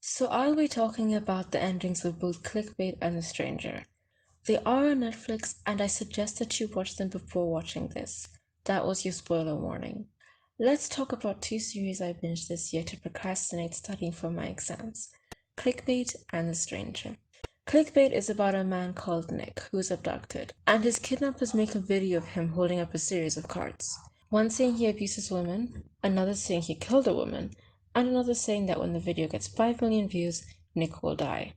So I'll be talking about the endings of both Clickbait and The Stranger. They are on Netflix, and I suggest that you watch them before watching this. That was your spoiler warning. Let's talk about two series I binged this year to procrastinate studying for my exams: Clickbait and The Stranger. Clickbait is about a man called Nick who is abducted, and his kidnappers make a video of him holding up a series of cards. One saying he abuses women, another saying he killed a woman, and another saying that when the video gets 5 million views, Nick will die.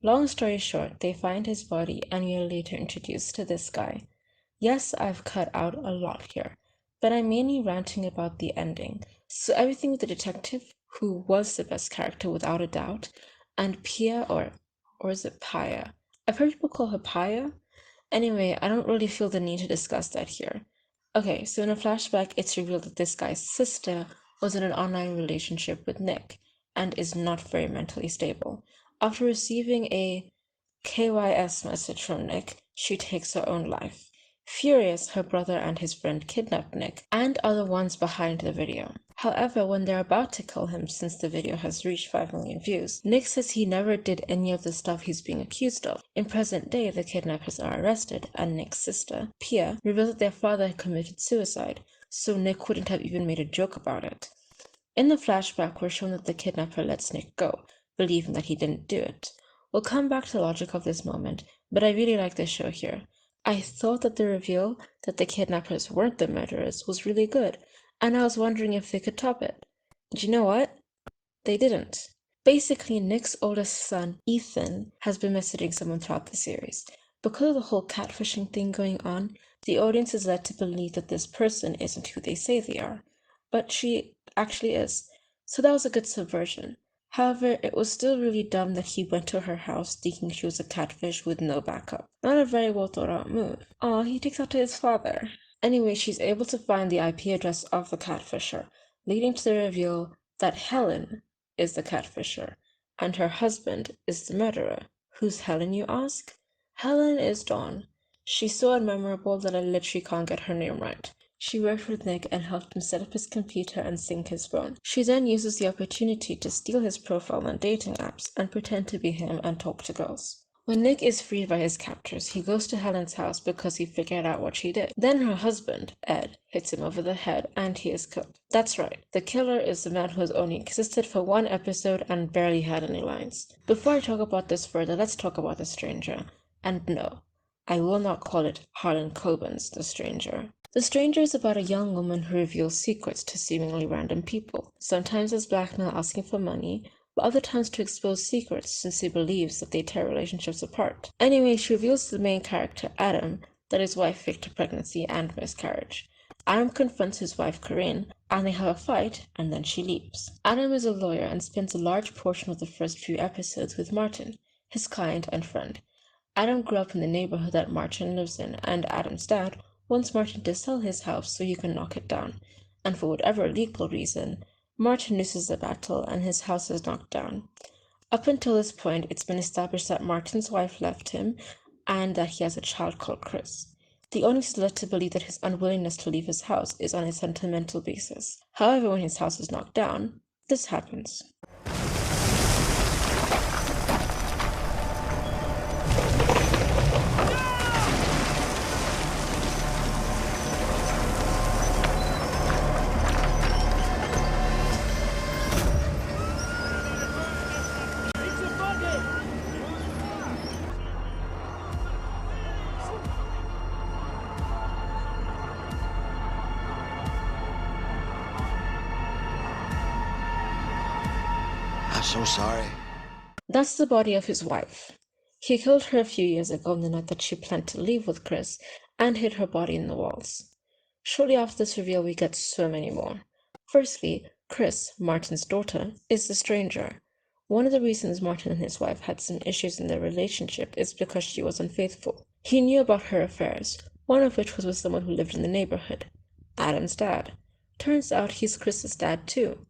Long story short, they find his body and we are later introduced to this guy. Yes, I've cut out a lot here, but I'm mainly ranting about the ending. So everything with the detective, who was the best character without a doubt, and Pia, or is it Paya? I've heard people call her Paya. Anyway, I don't really feel the need to discuss that here. Okay, so in a flashback, it's revealed that this guy's sister was in an online relationship with Nick and is not very mentally stable. After receiving a KYS message from Nick, she takes her own life. Furious, her brother and his friend kidnap Nick and are the ones behind the video. However, when they're about to kill him since the video has reached 5 million views, Nick says he never did any of the stuff he's being accused of. In present day, the kidnappers are arrested, and Nick's sister, Pia, reveals that their father had committed suicide, so Nick wouldn't have even made a joke about it. In the flashback, we're shown that the kidnapper lets Nick go, believing that he didn't do it. We'll come back to the logic of this moment, but I really like this show here. I thought that the reveal that the kidnappers weren't the murderers was really good, and I was wondering if they could top it. And you know what? They didn't. Basically, Nick's oldest son, Ethan, has been messaging someone throughout the series. Because of the whole catfishing thing going on, the audience is led to believe that this person isn't who they say they are, but she actually is. So that was a good subversion. However, it was still really dumb that he went to her house thinking she was a catfish with no backup. Not a very well thought out move. Aw, he takes after his father. Anyway, she's able to find the IP address of the catfisher, leading to the reveal that Helen is the catfisher, and her husband is the murderer. Who's Helen, you ask? Helen is Dawn. She's so unmemorable that I literally can't get her name right. She worked with Nick and helped him set up his computer and sync his phone. She then uses the opportunity to steal his profile on dating apps and pretend to be him and talk to girls. When Nick is freed by his captors, he goes to Helen's house because he figured out what she did. Then her husband, Ed, hits him over the head and he is killed. That's right, the killer is the man who has only existed for one episode and barely had any lines. Before I talk about this further, let's talk about The Stranger. And no, I will not call it Harlan Coben's The Stranger. The Stranger is about a young woman who reveals secrets to seemingly random people, sometimes as blackmail asking for money, but other times to expose secrets since he believes that they tear relationships apart. Anyway, she reveals to the main character, Adam, that his wife faked a pregnancy and miscarriage. Adam confronts his wife, Corinne, and they have a fight, and then she leaves. Adam is a lawyer and spends a large portion of the first few episodes with Martin, his client and friend. Adam grew up in the neighborhood that Martin lives in, and Adam's dad wants Martin to sell his house so he can knock it down, and for whatever legal reason, Martin loses the battle and his house is knocked down. Up until this point, it's been established that Martin's wife left him and that he has a child called Chris. The audience is led to believe that his unwillingness to leave his house is on a sentimental basis. However, when his house is knocked down, this happens. I'm so sorry. That's the body of his wife. He killed her a few years ago on the night that she planned to leave with Chris and hid her body in the walls. Shortly after this reveal, we get so many more. Firstly, Chris, Martin's daughter, is the stranger. One of the reasons Martin and his wife had some issues in their relationship is because she was unfaithful. He knew about her affairs, one of which was with someone who lived in the neighborhood, Adam's dad. Turns out he's Chris's dad too.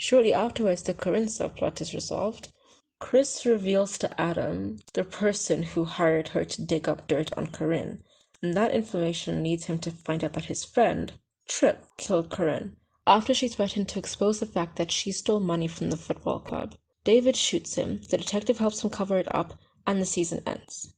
Shortly afterwards, the Corinne subplot is resolved. Chris reveals to Adam the person who hired her to dig up dirt on Corinne, and that information leads him to find out that his friend, Trip, killed Corinne after she threatened to expose the fact that she stole money from the football club. David shoots him, the detective helps him cover it up, and the season ends.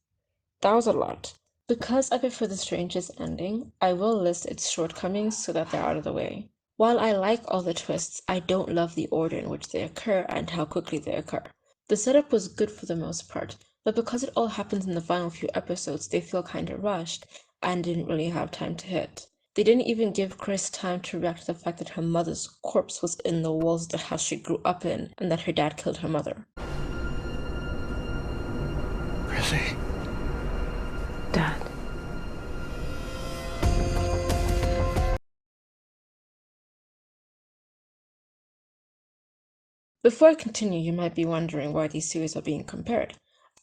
That was a lot. Because I prefer The Stranger's ending, I will list its shortcomings so that they're out of the way. While I like all the twists, I don't love the order in which they occur and how quickly they occur. The setup was good for the most part, but because it all happens in the final few episodes, they feel kinda rushed and didn't really have time to hit. They didn't even give Chris time to react to the fact that her mother's corpse was in the walls of the house she grew up in and that her dad killed her mother. Chrissy. Dad. Before I continue, you might be wondering why these series are being compared.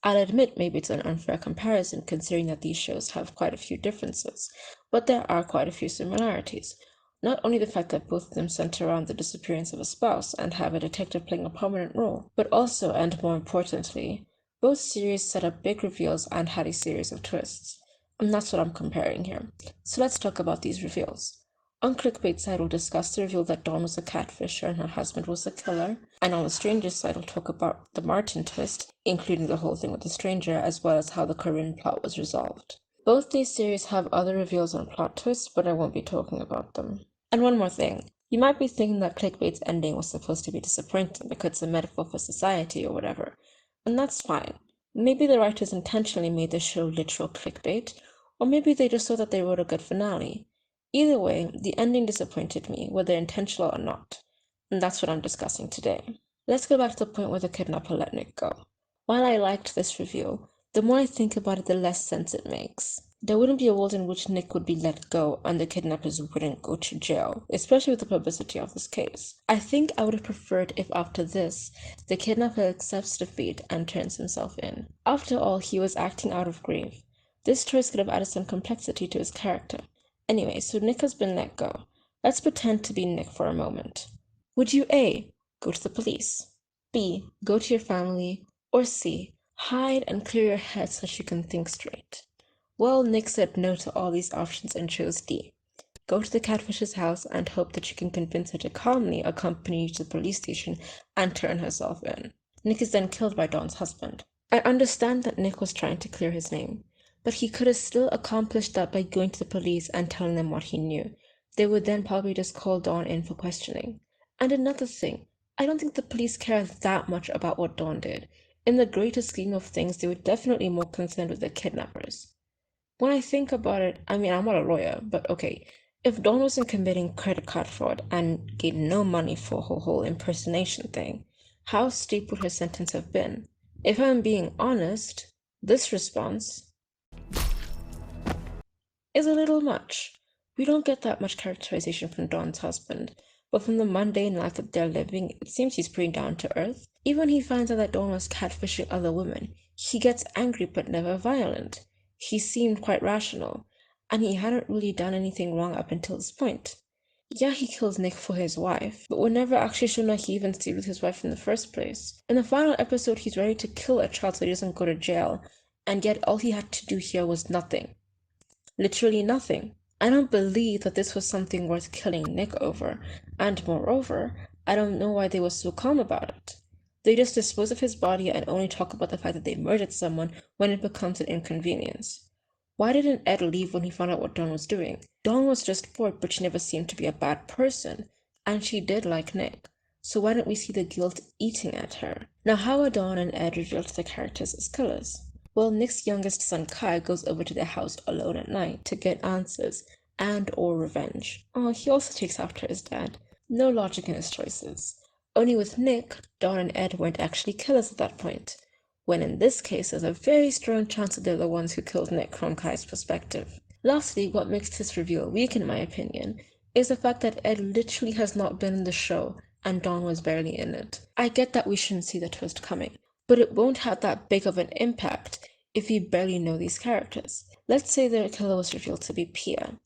I'll admit maybe it's an unfair comparison considering that these shows have quite a few differences, but there are quite a few similarities. Not only the fact that both of them center around the disappearance of a spouse and have a detective playing a prominent role, but also, and more importantly, both series set up big reveals and had a series of twists. And that's what I'm comparing here. So let's talk about these reveals. On Clickbait's side, we'll discuss the reveal that Dawn was a catfisher and her husband was the killer. And on the Stranger's side, we'll talk about the Martin twist, including the whole thing with the Stranger, as well as how the Corinne plot was resolved. Both these series have other reveals and plot twists, but I won't be talking about them. And one more thing. You might be thinking that Clickbait's ending was supposed to be disappointing because it's a metaphor for society or whatever. And that's fine. Maybe the writers intentionally made the show literal clickbait, or maybe they just thought that they wrote a good finale. Either way, the ending disappointed me, whether intentional or not, and that's what I'm discussing today. Let's go back to the point where the kidnapper let Nick go. While I liked this review, the more I think about it, the less sense it makes. There wouldn't be a world in which Nick would be let go and the kidnappers wouldn't go to jail, especially with the publicity of this case. I think I would have preferred if after this, the kidnapper accepts defeat and turns himself in. After all, he was acting out of grief. This choice could have added some complexity to his character. Anyway, so Nick has been let go. Let's pretend to be Nick for a moment. Would you A. Go to the police, B. Go to your family, or C. Hide and clear your head so that you can think straight? Well, Nick said no to all these options and chose D. Go to the catfish's house and hope that you can convince her to calmly accompany you to the police station and turn herself in. Nick is then killed by Dawn's husband. I understand that Nick was trying to clear his name, but he could have still accomplished that by going to the police and telling them what he knew. They would then probably just call Dawn in for questioning. And another thing, I don't think the police care that much about what Dawn did. In the greater scheme of things, they were definitely more concerned with the kidnappers. When I think about it, I mean, I'm not a lawyer, but okay, if Dawn wasn't committing credit card fraud and gained no money for her whole impersonation thing, how steep would her sentence have been? If I'm being honest, this response is a little much. We don't get that much characterization from Dawn's husband, but from the mundane life that they're living, it seems he's pretty down to earth. Even when he finds out that Dawn was catfishing other women, he gets angry but never violent. He seemed quite rational, and he hadn't really done anything wrong up until this point. Yeah, he kills Nick for his wife, but we're never actually shown that he even stayed with his wife in the first place. In the final episode, he's ready to kill a child so he doesn't go to jail, and yet all he had to do here was nothing. Literally nothing. I don't believe that this was something worth killing Nick over, and moreover, I don't know why they were so calm about it. They just dispose of his body and only talk about the fact that they murdered someone when it becomes an inconvenience. Why didn't Ed leave when he found out what Dawn was doing? Dawn was just bored, but she never seemed to be a bad person, and she did like Nick. So why don't we see the guilt eating at her? Now, how are Dawn and Ed revealed to the characters as killers? Well, Nick's youngest son Kai goes over to their house alone at night to get answers and or revenge. Oh, he also takes after his dad. No logic in his choices. Only with Nick, Dawn and Ed weren't actually killers at that point, when in this case there's a very strong chance that they're the ones who killed Nick from Kai's perspective. Lastly, what makes this reveal weak in my opinion is the fact that Ed literally has not been in the show and Dawn was barely in it. I get that we shouldn't see the twist coming, but it won't have that big of an impact if you barely know these characters. Let's say the killer was revealed to be Pia.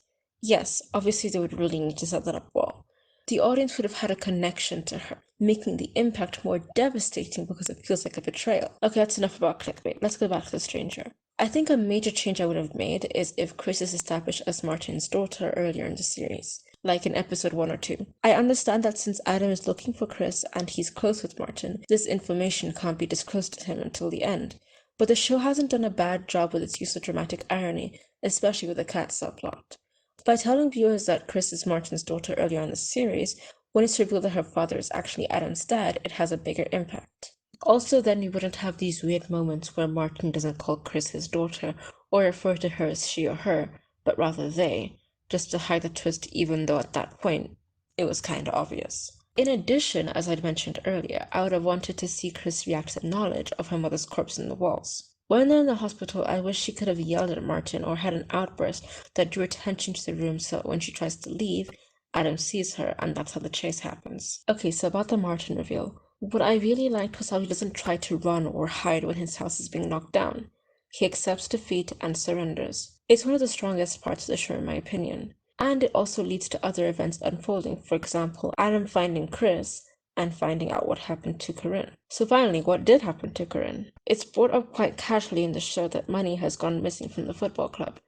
Yes, obviously they would really need to set that up well. The audience would have had a connection to her, making the impact more devastating because it feels like a betrayal. Okay, that's enough about clickbait. Let's go back to The Stranger. I think a major change I would have made is if Chris is established as Martin's daughter earlier in the series. like in episode 1 or 2. I understand that since Adam is looking for Chris and he's close with Martin, this information can't be disclosed to him until the end. But the show hasn't done a bad job with its use of dramatic irony, especially with the cat subplot. By telling viewers that Chris is Martin's daughter earlier in the series, when it's revealed that her father is actually Adam's dad, it has a bigger impact. Also, then we wouldn't have these weird moments where Martin doesn't call Chris his daughter or refer to her as she or her, but rather they, just to hide the twist, even though at that point it was kinda obvious. In addition, as I'd mentioned earlier, I would have wanted to see Chris react to knowledge of her mother's corpse in the walls. When they're in the hospital, I wish she could have yelled at Martin or had an outburst that drew attention to the room so when she tries to leave, Adam sees her, and that's how the chase happens. Okay, so about the Martin reveal. What I really liked was how he doesn't try to run or hide when his house is being knocked down. He accepts defeat and surrenders. It's one of the strongest parts of the show, in my opinion. And it also leads to other events unfolding. For example, Adam finding Chris and finding out what happened to Corinne. So finally, what did happen to Corinne? It's brought up quite casually in the show that money has gone missing from the football club,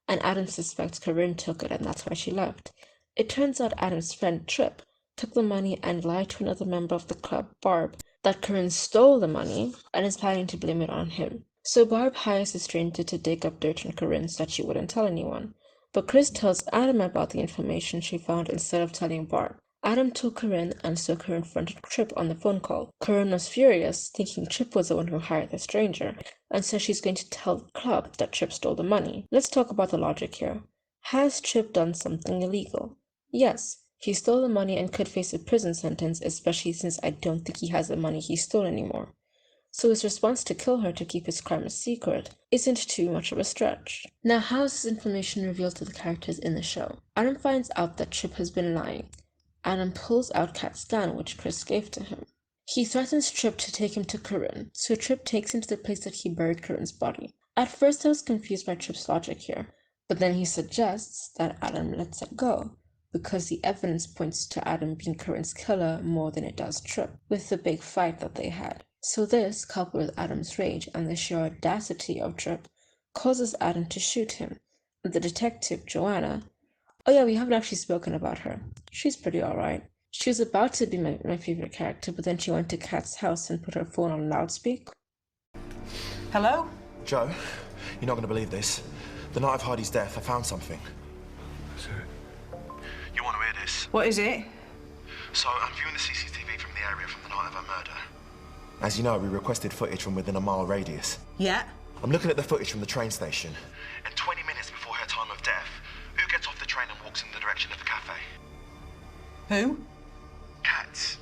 and Adam suspects Corinne took it and that's why she left. It turns out Adam's friend Trip took the money and lied to another member of the club, Barb, that Corinne stole the money and is planning to blame it on him. So Barb hires a stranger to dig up dirt on Corinne so that she wouldn't tell anyone. But Chris tells Adam about the information she found instead of telling Barb. Adam told Corinne, and so Corinne fronted Trip on the phone call. Corinne was furious, thinking Trip was the one who hired the stranger, and says she's going to tell the club that Trip stole the money. Let's talk about the logic here. Has Trip done something illegal? Yes. He stole the money and could face a prison sentence, especially since I don't think he has the money he stole anymore. So his response to kill her to keep his crime a secret isn't too much of a stretch. Now, how is this information revealed to the characters in the show? Adam finds out that Trip has been lying. Adam pulls out Kat's gun, which Chris gave to him. He threatens Trip to take him to Corinne, so Trip takes him to the place that he buried Corinne's body. At first I was confused by Trip's logic here, but then he suggests that Adam lets it go, because the evidence points to Adam being Corinne's killer more than it does Trip, with the big fight that they had. So this, coupled with Adam's rage and the sheer audacity of Trip, causes Adam to shoot him. The detective, Joanna, oh yeah, we haven't actually spoken about her. She's pretty alright. She was about to be my favorite character, but then she went to Kat's house and put her phone on loudspeak. Hello? Joe, you're not going to believe this. The night of Hardy's death, I found something. So, You want to hear this? What is it? So, I'm viewing the CCTV from the area from the night of her murder. As you know, we requested footage from within a mile radius. Yeah? I'm looking at the footage from the train station. And 20 minutes before her time of death, who gets off the train and walks in the direction of the cafe? Who? Cats.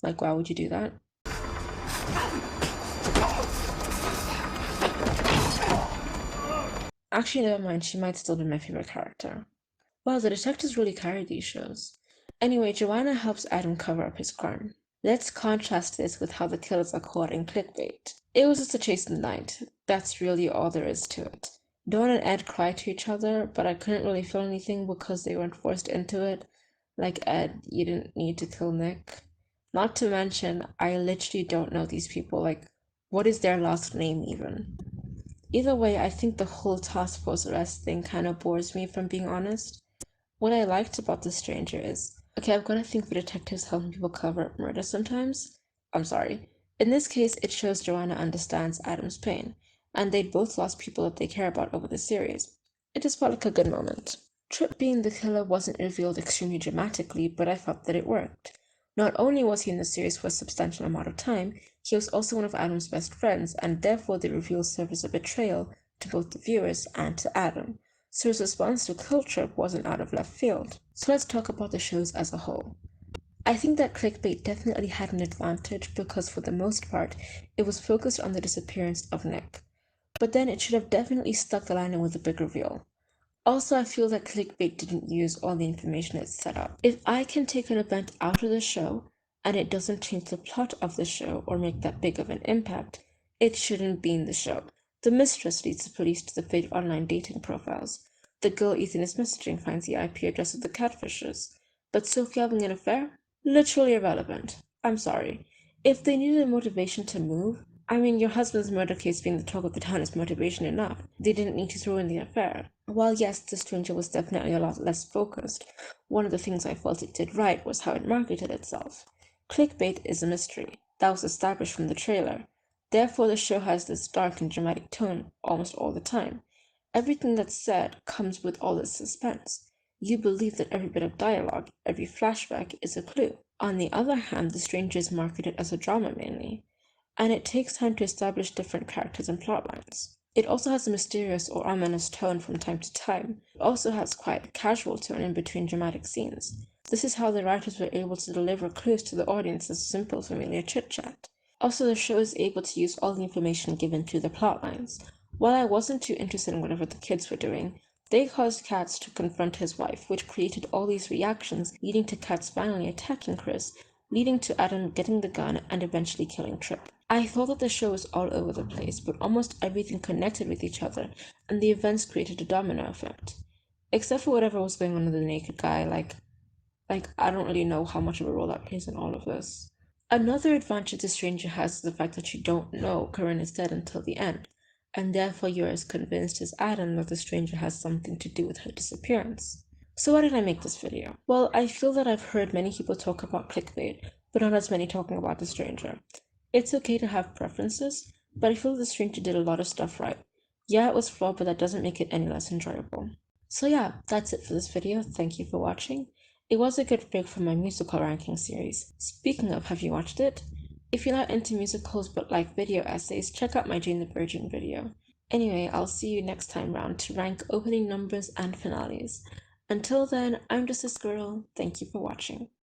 Like, why would you do that? Actually, never mind, she might still be my favorite character. Wow, the detectives really carry these shows. Anyway, Joanna helps Adam cover up his crime. Let's contrast this with how the killers are caught in Clickbait. It was just a chase in the night. That's really all there is to it. Dawn and Ed cry to each other, but I couldn't really feel anything because they weren't forced into it. Like, Ed, you didn't need to kill Nick. Not to mention, I literally don't know these people. Like, what is their last name even? Either way, I think the whole task force arrest thing kind of bores me, if I'm being honest. What I liked about The Stranger is, okay, I've got to think the detectives helping people cover up murder sometimes. I'm sorry. In this case, it shows Joanna understands Adam's pain, and they'd both lost people that they care about over the series. It just felt like a good moment. Trip being the killer wasn't revealed extremely dramatically, but I felt that it worked. Not only was he in the series for a substantial amount of time, he was also one of Adam's best friends, and therefore the reveal served as a betrayal to both the viewers and to Adam. So his response to kill Trip wasn't out of left field. So let's talk about the shows as a whole. I think that Clickbait definitely had an advantage because for the most part, it was focused on the disappearance of Nick. But then it should have definitely stuck the landing with a big reveal. Also, I feel that Clickbait didn't use all the information it set up. If I can take an event out of the show, and it doesn't change the plot of the show or make that big of an impact, it shouldn't be in the show. The mistress leads the police to the fake online dating profiles. The girl Ethan is messaging finds the IP address of the catfishers. But Sophie having an affair? Literally irrelevant. I'm sorry. If they needed a motivation to move, I mean, your husband's murder case being the talk of the town is motivation enough. They didn't need to throw in the affair. While yes, The Stranger was definitely a lot less focused, one of the things I felt it did right was how it marketed itself. Clickbait is a mystery. That was established from the trailer. Therefore, the show has this dark and dramatic tone almost all the time. Everything that's said comes with all this suspense. You believe that every bit of dialogue, every flashback is a clue. On the other hand, The Stranger is marketed as a drama mainly, and it takes time to establish different characters and plot lines. It also has a mysterious or ominous tone from time to time. It also has quite a casual tone in between dramatic scenes. This is how the writers were able to deliver clues to the audience as simple, familiar chit-chat. Also, the show is able to use all the information given to the plot lines. While I wasn't too interested in whatever the kids were doing, they caused Katz to confront his wife, which created all these reactions, leading to Katz finally attacking Chris, leading to Adam getting the gun and eventually killing Tripp. I thought that the show was all over the place, but almost everything connected with each other, and the events created a domino effect. Except for whatever was going on with the naked guy, I don't really know how much of a role that plays in all of this. Another advantage The Stranger has is the fact that you don't know Corinne is dead until the end, and therefore you're as convinced as Adam that The Stranger has something to do with her disappearance. So why did I make this video? Well, I feel that I've heard many people talk about clickbait, but not as many talking about The Stranger. It's okay to have preferences, but I feel The Stranger did a lot of stuff right. Yeah, it was flawed, but that doesn't make it any less enjoyable. So yeah, that's it for this video. Thank you for watching. It was a good break from my musical ranking series. Speaking of, have you watched it? If you're not into musicals but like video essays, check out my Jane the Virgin video. Anyway, I'll see you next time round to rank opening numbers and finales. Until then, I'm just a squirrel. Thank you for watching.